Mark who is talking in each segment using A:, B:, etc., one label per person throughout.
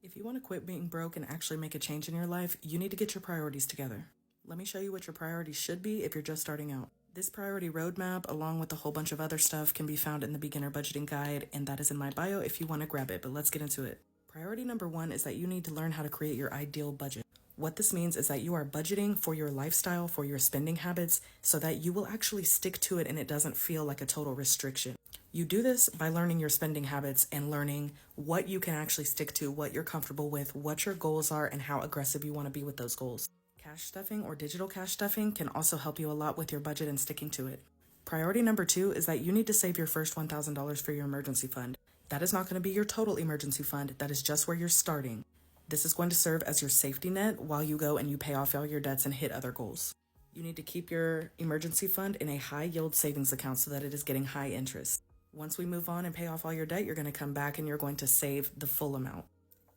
A: If you want to quit being broke and actually make a change in your life, you need to get your priorities together. Let me show you what your priorities should be if you're just starting out. This priority roadmap, along with a whole bunch of other stuff, can be found in the beginner budgeting guide, and that is in my bio if you want to grab it, but let's get into it. Priority number one is that you need to learn how to create your ideal budget. What this means is that you are budgeting for your lifestyle, for your spending habits, so that you will actually stick to it and it doesn't feel like a total restriction. You do this by learning your spending habits and learning what you can actually stick to, what you're comfortable with, what your goals are, and how aggressive you want to be with those goals. Cash stuffing or digital cash stuffing can also help you a lot with your budget and sticking to it. Priority number two is that you need to save your first $1,000 for your emergency fund. That is not going to be your total emergency fund, that is just where you're starting. This is going to serve as your safety net while you go and you pay off all your debts and hit other goals. You need to keep your emergency fund in a high yield savings account so that it is getting high interest. Once we move on and pay off all your debt, you're going to come back and you're going to save the full amount.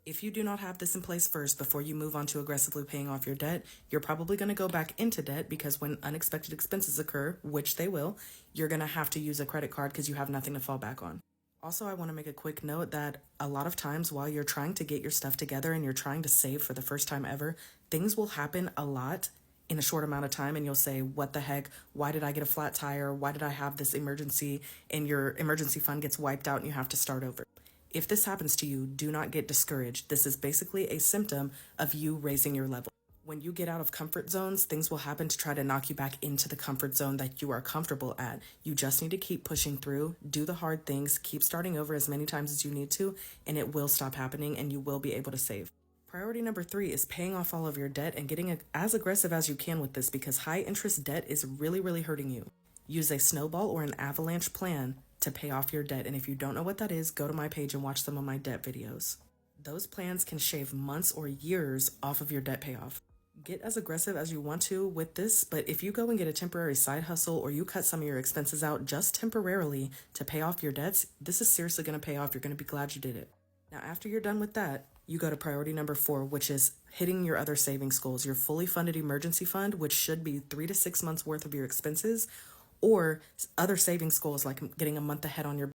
A: If you do not have this in place first before you move on to aggressively paying off your debt, you're probably going to go back into debt because when unexpected expenses occur, which they will, you're going to have to use a credit card because you have nothing to fall back on. Also, I want to make a quick note that a lot of times while you're trying to get your stuff together and you're trying to save for the first time ever, things will happen a lot in a short amount of time and you'll say, what the heck, why did I get a flat tire? Why did I have this emergency? And your emergency fund gets wiped out and you have to start over. If this happens to you, do not get discouraged. This is basically a symptom of you raising your level. When you get out of comfort zones, things will happen to try to knock you back into the comfort zone that you are comfortable at. You just need to keep pushing through, do the hard things, keep starting over as many times as you need to, and it will stop happening and you will be able to save. Priority number three is paying off all of your debt and getting as aggressive as you can with this because high interest debt is really, really hurting you. Use a snowball or an avalanche plan to pay off your debt. And if you don't know what that is, go to my page and watch some of my debt videos. Those plans can shave months or years off of your debt payoff. Get as aggressive as you want to with this, but if you go and get a temporary side hustle or you cut some of your expenses out just temporarily to pay off your debts, this is seriously going to pay off. You're going to be glad you did it. Now, after you're done with that, you go to priority number four, which is hitting your other savings goals, your fully funded emergency fund, which should be 3 to 6 months worth of your expenses, or other savings goals like getting a month ahead on your